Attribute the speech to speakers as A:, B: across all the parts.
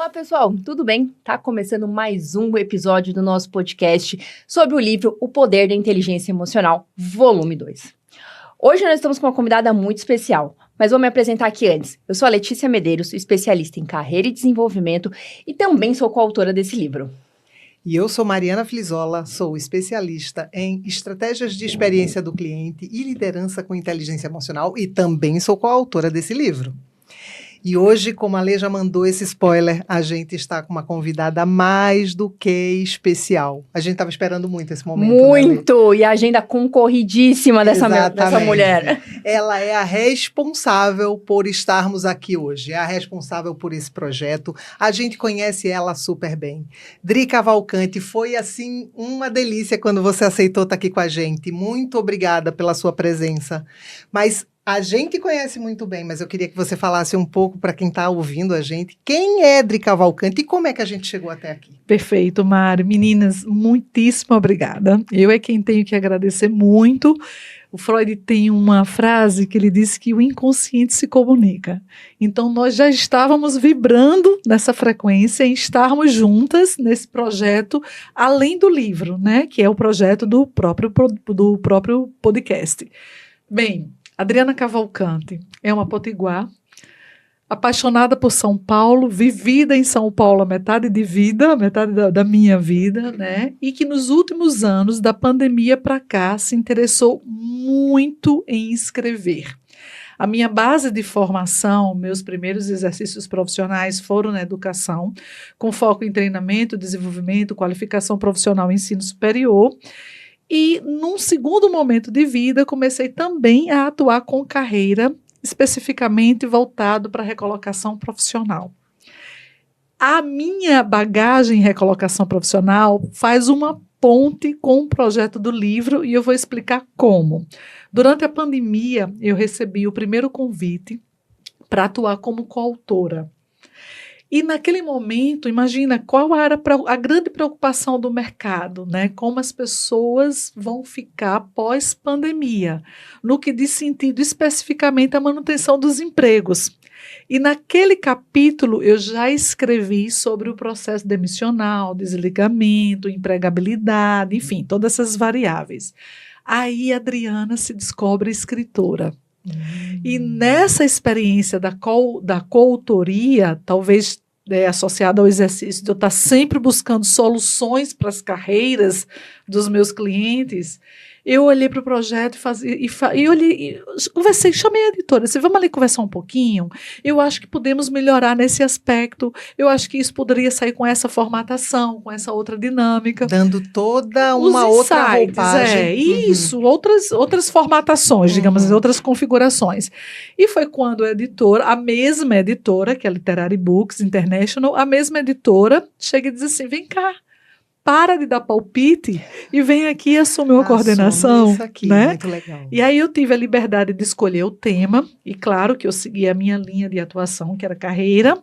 A: Olá, pessoal, tudo bem? Tá começando mais um episódio do nosso podcast sobre o livro O Poder da Inteligência Emocional, volume 2. Hoje nós estamos com uma convidada muito especial, mas vou me apresentar aqui antes. Eu sou a Letícia Medeiros, especialista em carreira e desenvolvimento e também sou coautora desse livro.
B: E eu sou Mariana Flizola, sou especialista em estratégias de experiência do cliente e liderança com inteligência emocional e também sou coautora desse livro. E hoje, como a Lê já mandou esse spoiler, a gente está com uma convidada mais do que especial. A gente estava esperando muito esse momento,
A: Muito! Né, e a agenda concorridíssima dessa mulher.
B: Ela é a responsável por estarmos aqui hoje, é a responsável por esse projeto. A gente conhece ela super bem. Dri Cavalcante, foi assim uma delícia quando você aceitou estar aqui com a gente. Muito obrigada pela sua presença. Mas a gente conhece muito bem, mas eu queria que você falasse um pouco para quem está ouvindo a gente. Quem é Dri Cavalcante e como é que a gente chegou até aqui?
C: Perfeito, Mari. Meninas, muitíssimo obrigada. Eu é quem tenho que agradecer muito. O Freud tem uma frase que ele disse que o inconsciente se comunica. Então, nós já estávamos vibrando nessa frequência em estarmos juntas nesse projeto, além do livro, né? Que é o projeto do próprio podcast. Bem, Adriana Cavalcante é uma potiguar, apaixonada por São Paulo, vivida em São Paulo a metade de vida, metade da minha vida, né? E que nos últimos anos, da pandemia para cá, se interessou muito em escrever. A minha base de formação, meus primeiros exercícios profissionais foram na educação, com foco em treinamento, desenvolvimento, qualificação profissional e ensino superior. E, num segundo momento de vida, comecei também a atuar com carreira, especificamente voltado para a recolocação profissional. A minha bagagem em recolocação profissional faz uma ponte com o projeto do livro e eu vou explicar como. Durante a pandemia, eu recebi o primeiro convite para atuar como coautora. E naquele momento, imagina qual era a grande preocupação do mercado, né? Como as pessoas vão ficar pós-pandemia, no que diz sentido especificamente a manutenção dos empregos. E naquele capítulo eu já escrevi sobre o processo demissional, desligamento, empregabilidade, enfim, todas essas variáveis. Aí a Adriana se descobre escritora. E nessa experiência da coautoria, talvez associada ao exercício de eu estar sempre buscando soluções para as carreiras dos meus clientes, eu olhei para o projeto conversei, chamei a editora, disse, vamos ali conversar um pouquinho, eu acho que podemos melhorar nesse aspecto, eu acho que isso poderia sair com essa formatação, com essa outra dinâmica.
B: Dando toda uma outra roupagem.
C: Isso, outras formatações, digamos, outras configurações. E foi quando a mesma editora, que é a Literary Books International, a mesma editora chega e diz assim, vem cá, para de dar palpite e vem aqui assumir uma coordenação.
B: Isso aqui,
C: né?
B: Muito legal.
C: E aí eu tive a liberdade de escolher o tema, e claro que eu segui a minha linha de atuação, que era carreira,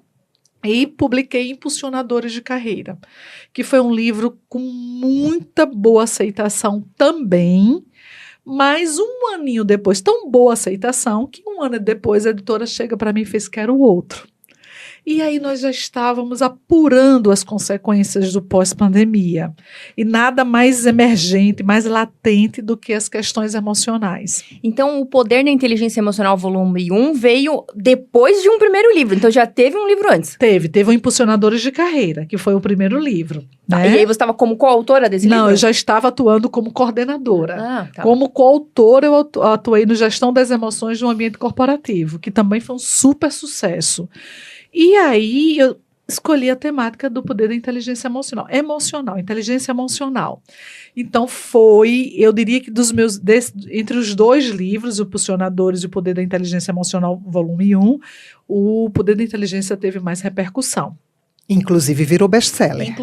C: e publiquei Impulsionadores de Carreira, que foi um livro com muita boa aceitação também, mas um aninho depois, tão boa aceitação, que um ano depois a editora chega para mim e fez, quero outro. E aí nós já estávamos apurando as consequências do pós-pandemia. E nada mais emergente, mais latente do que as questões emocionais.
A: Então, o Poder da Inteligência Emocional, volume 1, veio depois de um primeiro livro. Então, já teve um livro antes.
C: Teve o Impulsionadores de Carreira, que foi o primeiro livro. Né?
A: E aí você estava como coautora desse livro?
C: Não, eu já estava atuando como coordenadora.
A: Tá.
C: Como coautora, eu atuei no Gestão das Emoções no Ambiente Corporativo, que também foi um super sucesso. E aí eu escolhi a temática do poder da inteligência emocional, inteligência emocional. Então eu diria que entre os dois livros, o Impulsionadores e o Poder da Inteligência Emocional, volume 1, o Poder da Inteligência teve mais repercussão.
B: Inclusive virou best-seller.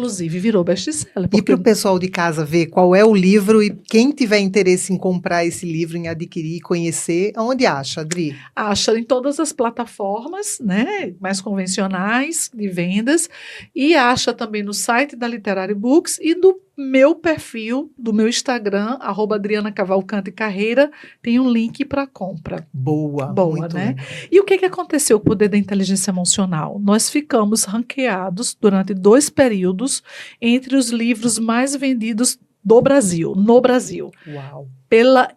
C: E
B: para o pessoal de casa ver qual é o livro e quem tiver interesse em comprar esse livro, em adquirir, conhecer, onde acha, Adri?
C: Acha em todas as plataformas, né, mais convencionais de vendas, e acha também no site da Literary Books e do meu perfil do meu Instagram, @AdrianaCavalcanteCarreira, tem um link para compra.
B: Boa, muito
C: né?
B: legal.
C: E o que aconteceu com o Poder da Inteligência Emocional? Nós ficamos ranqueados durante 2 períodos entre os livros mais vendidos no Brasil,
B: Uau.
C: pela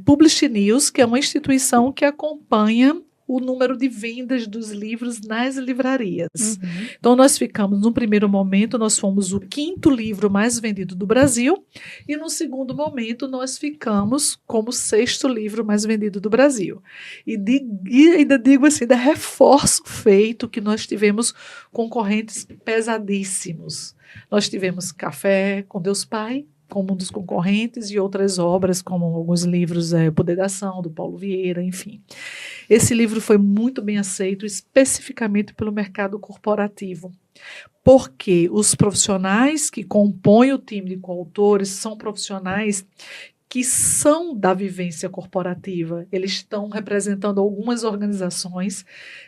C: Publish News, que é uma instituição que acompanha o número de vendas dos livros nas livrarias.
A: Uhum.
C: Então, nós ficamos, no primeiro momento, nós fomos o 5º livro mais vendido do Brasil, e no segundo momento, nós ficamos como o 6º livro mais vendido do Brasil. E ainda digo assim, ainda reforço o feito que nós tivemos concorrentes pesadíssimos. Nós tivemos Café com Deus Pai, como um dos concorrentes, e outras obras, como alguns livros, O Poder da Ação, do Paulo Vieira, enfim. Esse livro foi muito bem aceito, especificamente pelo mercado corporativo, porque os profissionais que compõem o time de coautores são profissionais que são da vivência corporativa. Eles estão representando algumas organizações,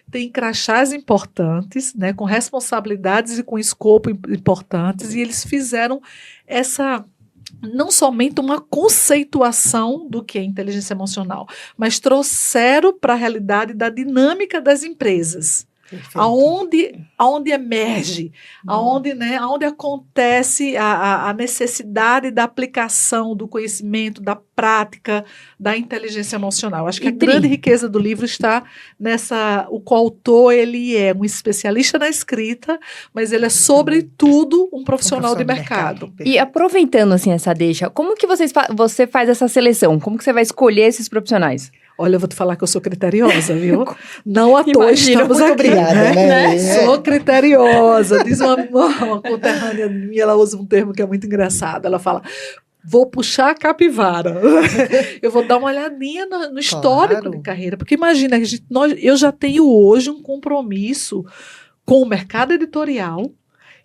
C: têm crachás importantes, né, com responsabilidades e com escopo importantes, e eles fizeram não somente uma conceituação do que é inteligência emocional, mas trouxeram para a realidade da dinâmica das empresas.
B: Perfeito.
C: Aonde emerge, aonde acontece a necessidade da aplicação do conhecimento, da prática, da inteligência emocional. Acho que a grande riqueza do livro está o coautor, ele é um especialista na escrita, mas ele é, sobretudo, um profissional de mercado.
A: E aproveitando assim essa deixa, como que você faz essa seleção? Como que você vai escolher esses profissionais?
C: Olha, eu vou te falar que eu sou criteriosa, viu? Não à toa estamos
B: muito
C: aqui,
B: obrigada, né?
C: Sou criteriosa. Diz uma conterrânea minha, ela usa um termo que é muito engraçado. Ela fala, vou puxar a capivara. Eu vou dar uma olhadinha no histórico de carreira. Porque imagina, eu já tenho hoje um compromisso com o mercado editorial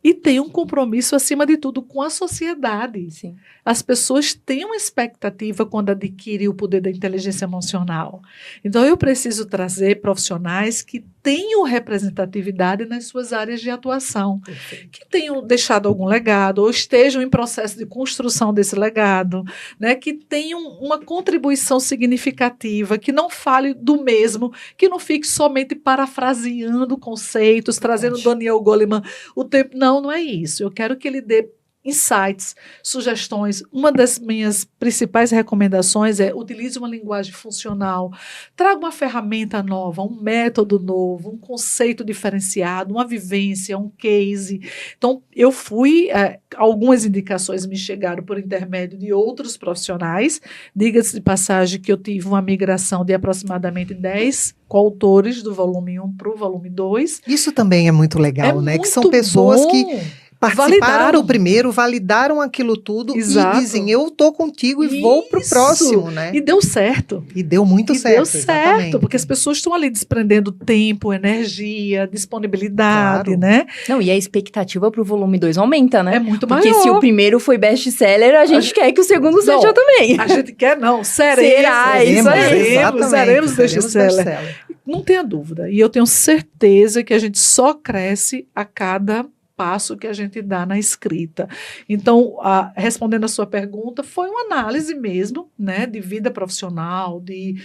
C: e tenho um compromisso, acima de tudo, com a sociedade.
A: Sim.
C: As pessoas têm uma expectativa quando adquirem o poder da inteligência emocional. Então, eu preciso trazer profissionais que tenham representatividade nas suas áreas de atuação, que tenham deixado algum legado ou estejam em processo de construção desse legado, né, que tenham uma contribuição significativa, que não fale do mesmo, que não fique somente parafraseando conceitos, trazendo Daniel Goleman o tempo. Não é isso. Eu quero que ele dê insights, sugestões. Uma das minhas principais recomendações é utilize uma linguagem funcional, traga uma ferramenta nova, um método novo, um conceito diferenciado, uma vivência, um case. Então, eu algumas indicações me chegaram por intermédio de outros profissionais. Diga-se de passagem que eu tive uma migração de aproximadamente 10 coautores do volume 1 para o volume 2.
B: Isso também é muito legal, né?
C: Muito
B: que são pessoas
C: bom.
B: Que participaram do primeiro, validaram aquilo tudo. Exato. E dizem, eu tô contigo e vou pro próximo, né?
C: E deu certo.
B: E deu muito certo.
C: Deu certo, exatamente. Porque as pessoas estão ali desprendendo tempo, energia, disponibilidade, né?
A: Não, e a expectativa pro volume 2 aumenta, né?
C: É muito maior.
A: Porque se o primeiro foi best-seller, a gente quer que o segundo seja também.
C: A gente quer, seremos best-seller. Não tenha dúvida. E eu tenho certeza que a gente só cresce a cada passo que a gente dá na escrita. Então, respondendo a sua pergunta, foi uma análise mesmo, né, de vida profissional, de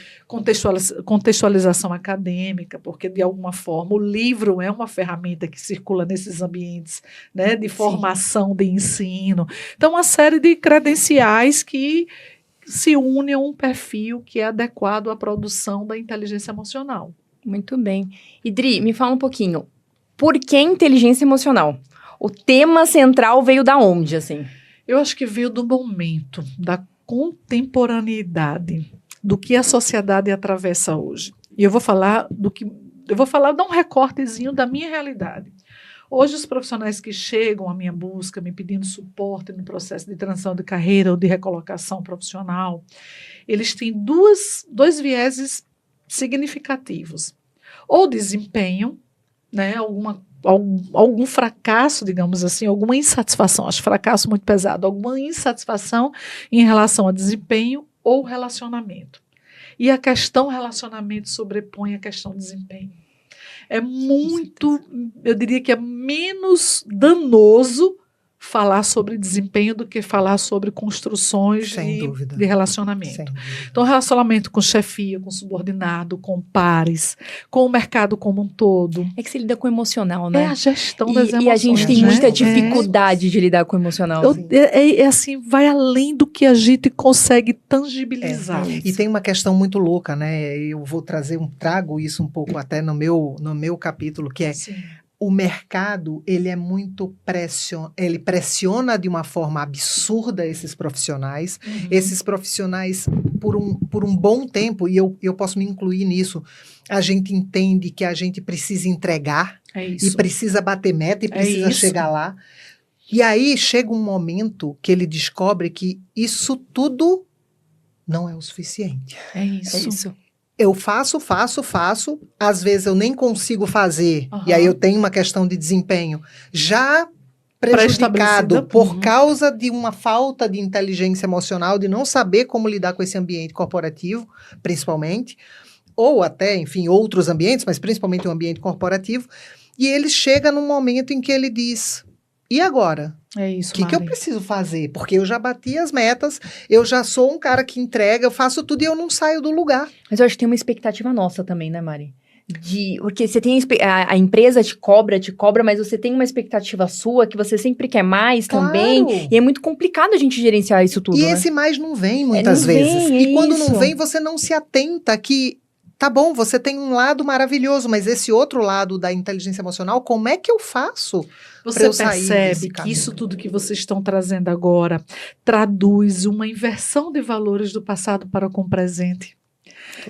C: contextualização acadêmica, porque, de alguma forma, o livro é uma ferramenta que circula nesses ambientes, né, de formação, de ensino. Então, uma série de credenciais que se unem a um perfil que é adequado à produção da inteligência emocional.
A: Muito bem. E, Dri, me fala um pouquinho. Por que inteligência emocional? O tema central veio da onde, assim?
C: Eu acho que veio do momento, da contemporaneidade, do que a sociedade atravessa hoje. E eu vou falar dar um recortezinho da minha realidade. Hoje, os profissionais que chegam à minha busca, me pedindo suporte no processo de transição de carreira ou de recolocação profissional, eles têm dois vieses significativos. Ou desempenho, né, algum fracasso, digamos assim, alguma insatisfação, acho fracasso muito pesado, alguma insatisfação em relação a desempenho ou relacionamento. E a questão relacionamento sobrepõe a questão desempenho. É muito, eu diria que é menos danoso falar sobre desempenho do que falar sobre construções
B: Sem dúvida.
C: de relacionamento.
B: Sem dúvida.
C: Então, relacionamento com chefia, com subordinado, com pares, com o mercado como um todo.
A: É que você lida com o emocional,
C: É
A: né?
C: a gestão das emoções.
A: E a gente tem
B: né?
A: muita
B: É.
A: dificuldade de lidar com o emocional.
C: É assim, vai além do que a gente consegue tangibilizar.
B: E tem uma questão muito louca, né? Eu vou trago isso um pouco até no meu capítulo, que é
C: Sim.
B: o mercado, ele é muito ele pressiona de uma forma absurda esses profissionais.
C: Uhum.
B: Esses profissionais, por um bom tempo, e eu posso me incluir nisso, a gente entende que a gente precisa entregar
C: É
B: e
C: isso.
B: precisa bater meta e precisa
C: isso.
B: chegar lá. E aí chega um momento que ele descobre que isso tudo não é o suficiente.
C: É isso.
A: É isso.
B: Eu faço, às vezes eu nem consigo fazer,
C: Aham.
B: e aí eu tenho uma questão de desempenho já prejudicado
C: Pré-estabelecida.
B: por
C: Uhum.
B: causa de uma falta de inteligência emocional, de não saber como lidar com esse ambiente corporativo, principalmente, ou até, enfim, outros ambientes, mas principalmente o ambiente corporativo, e ele chega num momento em que ele diz, e agora?
C: É isso,
B: O que eu
C: Mari.
B: preciso fazer? Porque eu já bati as metas, eu já sou um cara que entrega, eu faço tudo e eu não saio do lugar.
A: Mas eu acho que tem uma expectativa nossa também, né, Mari? Porque você tem a empresa te cobra, mas você tem uma expectativa sua que você sempre quer mais também. E é muito complicado a gente gerenciar isso tudo,
B: E
A: né?
B: esse mais não vem muitas
A: não
B: vezes.
A: vem,
B: E quando
A: isso.
B: não vem, você não se atenta que, tá bom, você tem um lado maravilhoso, mas esse outro lado da inteligência emocional, como é que eu faço? pra
C: Você
B: eu sair desse
C: percebe que
B: caminho?
C: isso tudo que vocês estão trazendo agora traduz uma inversão de valores do passado para com o presente.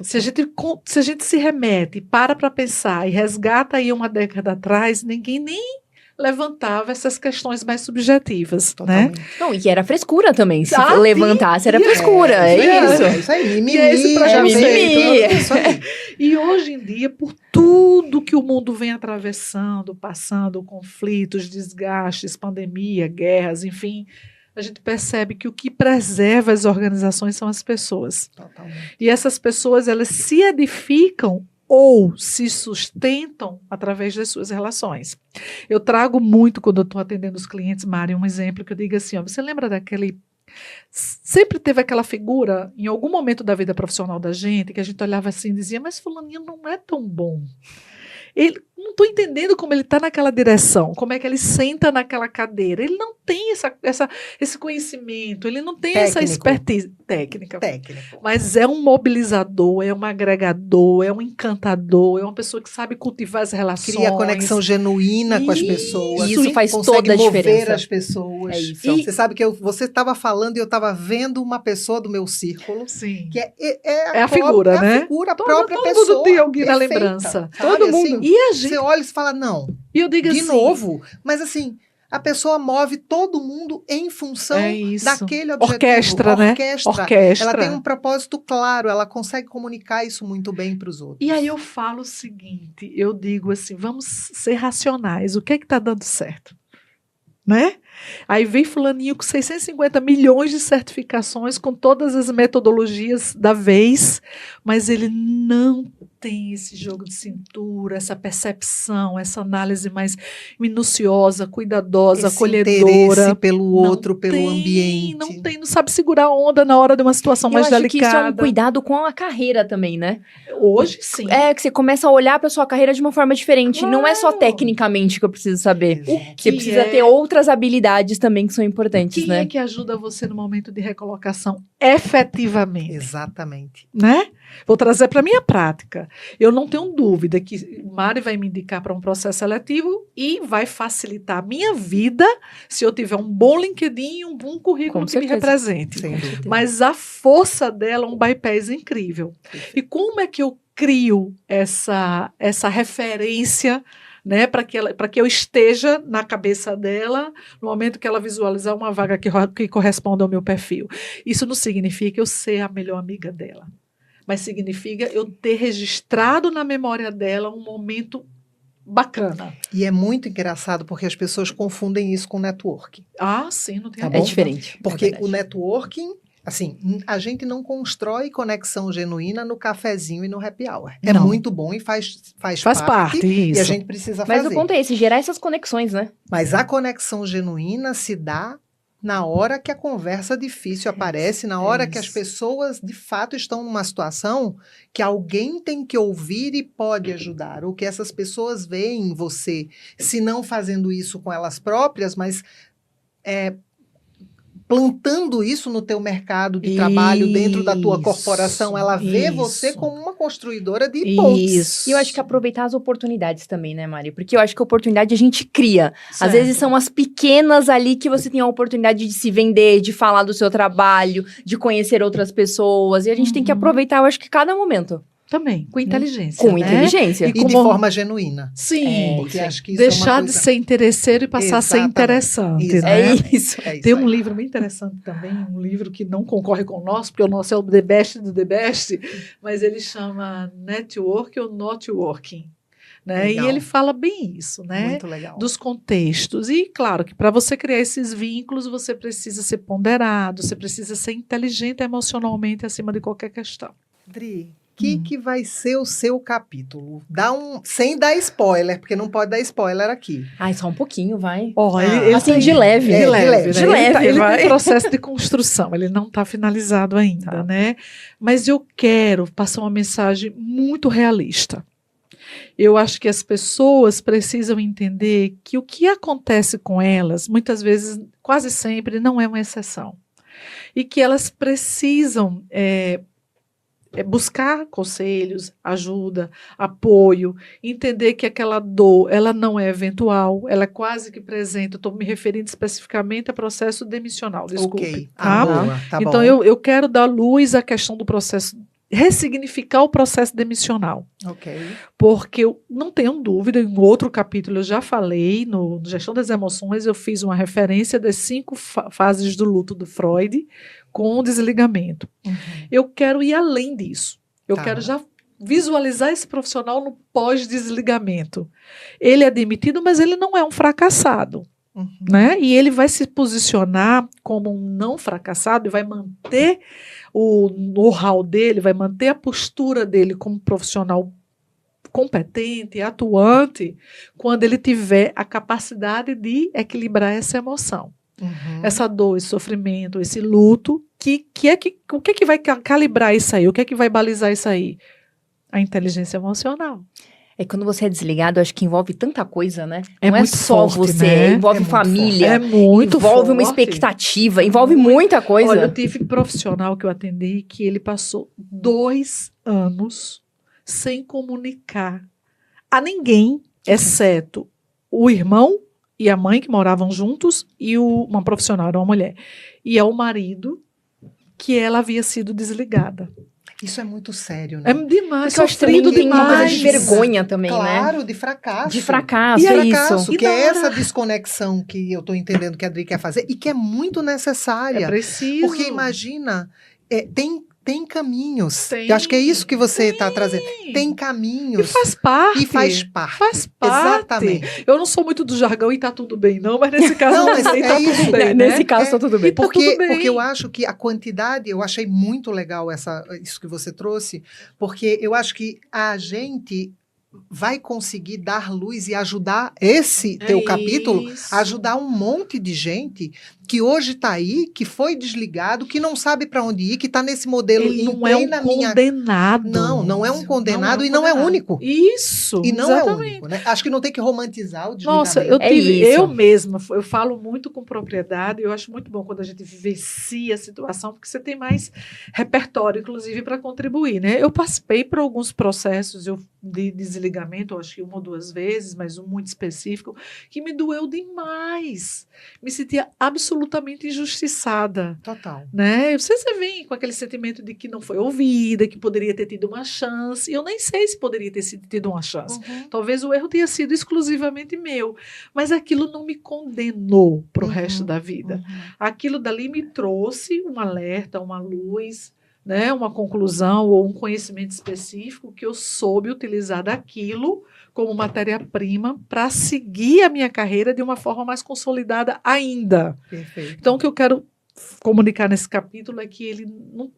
C: Se a gente se remete, para pensar e resgata aí uma década atrás, ninguém nem levantava essas questões mais subjetivas, né?
B: Totalmente.
A: Não, e que era frescura também. Se
C: Ah,
A: levantasse, era
C: sim.
A: frescura. É isso.
B: É isso aí, mimimi,
C: E é esse
B: já
C: preconceito.
B: veio, tudo isso aí.
C: E hoje em dia, por tudo que o mundo vem atravessando, passando, conflitos, desgastes, pandemia, guerras, enfim, a gente percebe que o que preserva as organizações são as pessoas.
B: Totalmente.
C: E essas pessoas, elas se edificam ou se sustentam através das suas relações. Eu trago muito, quando eu estou atendendo os clientes, Mari, um exemplo que eu digo assim, ó, você lembra daquele... Sempre teve aquela figura, em algum momento da vida profissional da gente, que a gente olhava assim e dizia, mas fulaninho não é tão bom. Ele, não estou entendendo como ele está naquela direção, como é que ele senta naquela cadeira. Ele não tem esse conhecimento, ele não tem essa
B: Técnico.
C: expertise técnica.
B: Técnico.
C: Mas é um mobilizador, é um agregador, é um encantador, é uma pessoa que sabe cultivar as relações.
B: Cria conexão genuína com as
C: Isso.
B: pessoas.
A: Isso faz
B: consegue
A: toda a
B: mover
A: diferença.
B: as pessoas.
A: É isso.
B: Você sabe que você estava falando e eu estava vendo uma pessoa do meu círculo,
C: Sim.
B: que
C: É a figura, né?
B: a figura, a
C: Todo-
B: própria
C: todo mundo
B: pessoa.
C: tem alguém na
B: perfeita,
C: lembrança.
B: sabe?
A: Todo mundo.
B: Assim,
C: E a gente...
B: você olha e fala, não,
C: E eu digo
B: de
C: assim,
B: novo. Mas assim, a pessoa move todo mundo em função
C: É isso.
B: daquele objetivo.
C: Orquestra, né? Orquestra.
B: Ela tem um propósito claro, ela consegue comunicar isso muito bem para os outros.
C: E aí eu falo o seguinte, eu digo assim, vamos ser racionais, o que está dando certo? Né? Aí vem fulaninho com 650 milhões de certificações, com todas as metodologias da vez, mas ele não tem esse jogo de cintura, essa percepção, essa análise mais minuciosa, cuidadosa,
B: Esse
C: acolhedora.
B: interesse pelo
C: Não
B: outro, pelo
C: tem,
B: ambiente.
C: não sabe segurar a onda na hora de uma situação
A: Eu
C: mais
A: acho
C: delicada.
A: que isso é um cuidado com a carreira também, né?
C: Hoje sim.
A: É, que você começa a olhar para sua carreira de uma forma diferente.
C: Claro.
A: Não é só tecnicamente que eu preciso saber. Você
C: Que
A: precisa
C: é-
A: ter outras habilidades também que são importantes,
C: Quem
A: né?
C: é que ajuda você no momento de recolocação efetivamente?
B: Exatamente.
C: Né? Vou trazer para a minha prática. Eu não tenho dúvida que Mari vai me indicar para um processo seletivo e vai facilitar a minha vida se eu tiver um bom LinkedIn e um bom currículo
A: Com
C: que me
A: certeza.
C: represente.
B: Sem dúvida.
C: Mas a força dela é um bypass incrível. E como é que eu crio essa referência, né, para que eu esteja na cabeça dela no momento que ela visualizar uma vaga que corresponda ao meu perfil? Isso não significa eu ser a melhor amiga dela, mas significa eu ter registrado na memória dela um momento bacana.
B: E é muito engraçado porque as pessoas confundem isso com networking.
C: Ah, sim, não tem
B: Tá
C: a
B: bom?
A: É
C: dúvida.
A: diferente.
B: Porque
A: é verdade.
B: o networking Assim, a gente não constrói conexão genuína no cafezinho e no happy hour. É
C: Não.
B: muito bom e faz
C: parte,
B: e a
C: isso.
B: gente precisa
A: Mas
B: fazer.
A: o ponto é esse, gerar essas conexões, né?
B: Mas a conexão genuína se dá na hora que a conversa difícil aparece, na hora que as
C: isso.
B: pessoas de fato estão numa situação que alguém tem que ouvir e pode ajudar, ou que essas pessoas veem em você, se não fazendo isso com elas próprias, mas plantando isso no teu mercado de trabalho, dentro da tua corporação, ela vê você
C: isso.
B: como uma construidora de pontes.
C: Isso.
A: E eu acho que aproveitar as oportunidades também, né, Mari? Porque eu acho que a oportunidade a gente cria. Às vezes são as pequenas ali que você tem a oportunidade de se vender, de falar do seu trabalho, de conhecer outras pessoas. E a gente tem que aproveitar, eu acho que cada momento.
C: Também, com inteligência.
A: Com
C: né?
A: inteligência.
B: E de forma genuína.
C: Sim.
B: Porque
A: isso aí.
B: acho que isso é uma
C: Deixar de
B: coisa...
C: ser interesseiro e passar a ser
B: Exatamente.
C: interessante.
B: Exato.
C: Né?
A: É isso.
B: É isso
C: Tem um
B: aí.
C: livro muito interessante também, um livro que não concorre com o nosso, porque o nosso é o The Best do The Best, mas ele chama Network ou Not Working. Né? E
B: Legal.
C: ele fala bem isso, né?
B: Muito legal.
C: Dos contextos. E, claro, que para você criar esses vínculos, você precisa ser ponderado, você precisa ser inteligente emocionalmente acima de qualquer questão.
B: Dri, que vai ser o seu capítulo? Sem dar spoiler, porque não pode dar spoiler aqui.
A: Ai, só um pouquinho, vai.
C: Ó,
B: Ah,
C: ele
A: assim,
C: tem-
A: de leve.
B: É,
C: de leve, né?
A: de leve,
C: ele
A: vai.
C: tem processo de construção, ele não está finalizado ainda,
A: Tá.
C: né? Mas eu quero passar uma mensagem muito realista. Eu acho que as pessoas precisam entender que o que acontece com elas, muitas vezes, quase sempre, não é uma exceção. E que elas precisam buscar conselhos, ajuda, apoio, entender que aquela dor, ela não é eventual, ela é quase que presente. Eu estou me referindo especificamente a processo demissional, desculpe.
B: Ok.
C: Tá?
B: Boa, tá
C: Então,
B: bom.
C: eu quero dar luz à questão do processo, ressignificar o processo demissional.
B: Ok.
C: Porque eu não tenho dúvida, em outro capítulo eu já falei, no Gestão das Emoções, eu fiz uma referência das 5 fases do luto do Freud com o desligamento.
B: Uhum.
C: Eu quero ir além disso. Eu
B: Tá.
C: quero já visualizar esse profissional no pós-desligamento. Ele é demitido, mas ele não é um fracassado.
B: Uhum.
C: Né? E ele vai se posicionar como um não fracassado e vai manter o know-how dele, vai manter a postura dele como profissional competente, atuante, quando ele tiver a capacidade de equilibrar essa emoção,
B: Uhum.
C: essa dor, esse sofrimento, esse luto, o que é que vai calibrar isso aí? O que é que vai balizar isso aí? A inteligência emocional.
A: É que quando você é desligado, eu acho que envolve tanta coisa, né?
C: É
A: não é
C: muito
A: só
C: forte,
A: você,
C: né?
A: envolve
B: É muito
A: família,
C: É muito
A: envolve uma
C: forte.
A: expectativa, envolve muita coisa.
C: Olha, eu tive profissional que eu atendi que ele passou 2 anos sem comunicar a ninguém, exceto o irmão e a mãe que moravam juntos e uma profissional, era uma mulher. E é o marido que ela havia sido desligada.
B: Isso é muito sério, né?
C: É demais,
A: Porque eu acho que também
C: sofrido
A: tem uma coisa de
C: demais.
A: vergonha também, né?
B: Claro, de fracasso.
A: De fracasso,
C: E aí,
A: é
B: Fracasso,
A: isso.
C: E
B: que
C: na
B: é
C: hora-
B: essa desconexão que eu estou entendendo que a Adri quer fazer e que é muito necessária.
C: É preciso.
B: Porque imagina, tem caminhos.
C: Tem.
B: Eu acho que é isso que você está trazendo. Tem caminhos.
C: E faz parte.
B: E faz parte.
C: Faz parte.
B: Exatamente.
C: Eu não sou muito do jargão e tá tudo bem, não, mas nesse caso
B: Não, mas
C: também
B: é
C: tá
B: isso.
C: tudo bem,
A: Nesse
C: né?
A: caso, tá tudo bem.
C: Tá tudo bem.
B: Porque eu acho que a quantidade, eu achei muito legal isso que você trouxe, porque eu acho que a gente vai conseguir dar luz e ajudar esse teu capítulo,
C: isso.
B: ajudar um monte de gente que hoje está aí, que foi desligado, que não sabe para onde ir, que está nesse modelo.
C: Ele não é um condenado.
B: Não é um condenado e não é único.
C: Isso,
B: E não é
C: exatamente.
B: único, né? Acho que não tem que romantizar o desligamento.
C: Nossa, eu
A: É isso.
C: eu mesma, eu falo muito com propriedade, eu acho muito bom quando a gente vivencia a situação, porque você tem mais repertório, inclusive, para contribuir, né? Eu participei por alguns processos de desligamento, eu acho que 1 ou 2 vezes, mas um muito específico, que me doeu demais. Me sentia absolutamente injustiçada.
B: Total.
C: Né? Você vem com aquele sentimento de que não foi ouvida, que poderia ter tido uma chance. E eu nem sei se poderia ter tido uma chance.
B: Uhum.
C: Talvez o erro tenha sido exclusivamente meu. Mas aquilo não me condenou para o
B: Uhum.
C: resto da vida.
B: Uhum.
C: Aquilo dali me trouxe um alerta, uma luz, né? Uma conclusão ou um conhecimento específico que eu soube utilizar daquilo como matéria-prima para seguir a minha carreira de uma forma mais consolidada ainda.
B: Perfeito.
C: Então, o que eu quero comunicar nesse capítulo é que ele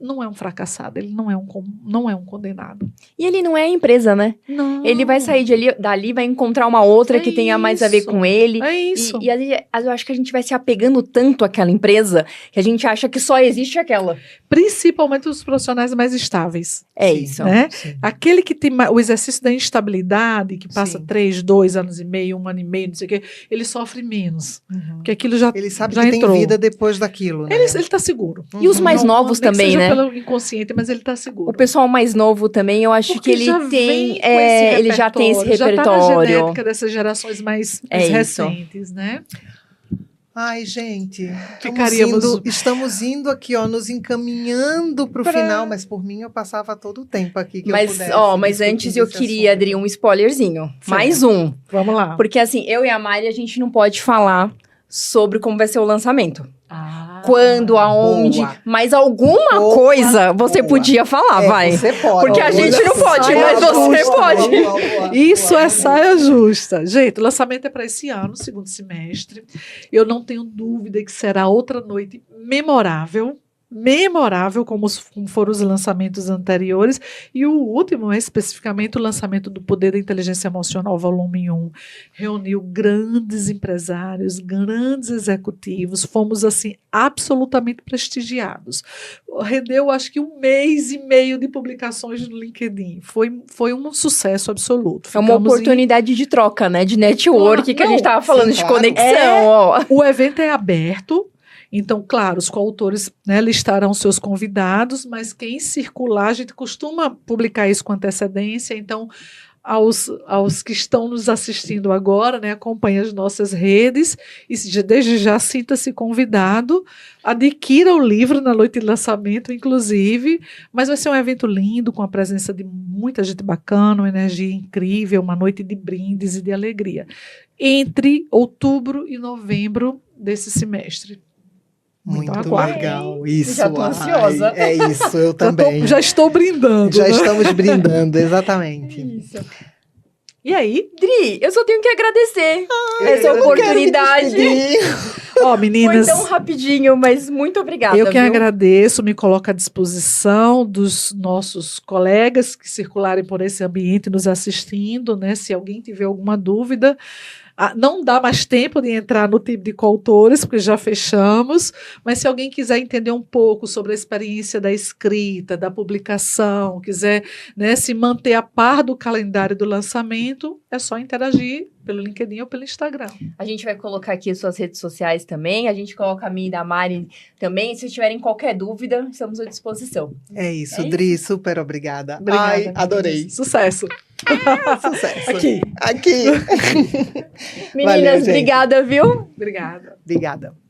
C: não é um fracassado, ele não é um condenado.
A: E ele não é a empresa, né?
C: Não.
A: Ele vai sair dali, vai encontrar uma outra que tenha mais a ver
C: isso.
A: com ele.
C: É isso.
A: E eu acho que a gente vai se apegando tanto àquela empresa que a gente acha que só existe aquela.
C: Principalmente os profissionais mais estáveis.
A: É
B: Sim.
A: isso.
C: Né?
B: Sim.
C: Aquele que tem o exercício da instabilidade, que passa
B: Sim.
C: 3, 2 anos e meio, 1 ano e meio, não sei o quê, ele sofre menos.
B: Uhum.
C: Porque aquilo já
B: Ele sabe
C: já
B: que
C: entrou.
B: tem vida depois daquilo, né?
C: Ele tá seguro.
A: E os mais
C: Não-
A: novos
C: nem que
A: também,
C: seja
A: né?
C: pelo inconsciente, mas ele tá seguro.
A: O pessoal mais novo também, eu acho
C: Porque
A: que ele
C: já
A: tem.
C: vem com esse
A: Ele já tem esse
C: repertório, Já tá na
A: repertório.
C: genética dessas gerações mais
A: É isso.
C: recentes, né?
B: Ai, gente,
C: Ficaríamos-
B: estamos indo aqui, ó, nos encaminhando pro
C: Pra-
B: final, mas por mim eu passava todo o tempo aqui que eu
A: Mas,
B: pudesse.
A: mas
B: discutir
A: antes eu
B: esse
A: queria,
B: assunto.
A: Adri, um spoilerzinho.
C: Certo.
A: Mais um.
C: Vamos lá.
A: Porque assim, eu e a Mari, a gente não pode falar sobre como vai ser o lançamento.
C: Ah,
A: Quando, aonde.
B: boa.
A: Mas alguma
B: Boa,
A: coisa você
B: boa.
A: podia falar, vai.
B: Você pode.
A: Porque a gente não pode,
C: mas você
A: pode.
C: Isso é saia justa. Gente, o lançamento é para esse ano, segundo semestre. Eu não tenho dúvida que será outra noite memorável. Memorável, como foram os lançamentos anteriores. E o último é especificamente o lançamento do Poder da Inteligência Emocional, volume 1. Reuniu grandes empresários, grandes executivos. Fomos, assim, absolutamente prestigiados. Rendeu, acho que 1 mês e meio de publicações no LinkedIn. Foi um sucesso absoluto.
A: É uma
C: Ficamos
A: oportunidade de troca, né? De network, que a gente tava falando,
B: sim,
A: de
B: claro.
A: conexão, ó.
C: O evento é aberto, então, claro, os coautores, né, listarão seus convidados, mas quem circular, a gente costuma publicar isso com antecedência, então, aos que estão nos assistindo agora, né, acompanhe as nossas redes e desde já sinta-se convidado, adquira o livro na noite de lançamento, inclusive, mas vai ser um evento lindo, com a presença de muita gente bacana, uma energia incrível, uma noite de brindes e de alegria, entre outubro e novembro desse semestre.
B: Muito
C: Então, aguardem.
B: legal. Isso.
A: Já tô ansiosa.
B: É isso, eu também.
C: Já estou brindando.
B: Já
C: né?
B: estamos brindando, exatamente.
A: Isso.
C: E aí,
A: Dri, eu só tenho que agradecer
B: Eu
A: essa
B: quero me
A: oportunidade.
B: despedir.
C: ó,
A: Foi
C: meninas,
A: tão rapidinho, mas muito obrigada,
C: eu que
A: viu?
C: agradeço, me coloco à disposição dos nossos colegas que circularem por esse ambiente nos assistindo, né? Se alguém tiver alguma dúvida. Não dá mais tempo de entrar no time de coautores, porque já fechamos, mas se alguém quiser entender um pouco sobre a experiência da escrita, da publicação, quiser, né, se manter a par do calendário do lançamento, é só interagir pelo LinkedIn ou pelo Instagram.
A: A gente vai colocar aqui as suas redes sociais também, a gente coloca a minha e da Mari também. Se tiverem qualquer dúvida, estamos à disposição.
B: É isso,
A: É
B: Dri, super obrigada.
C: Obrigada,
B: Ai,
C: meninas.
B: adorei.
C: Sucesso.
B: Sucesso.
C: Aqui.
B: Aqui.
A: Meninas,
B: Valeu, gente.
A: obrigada, viu?
C: Obrigada.
B: Obrigada.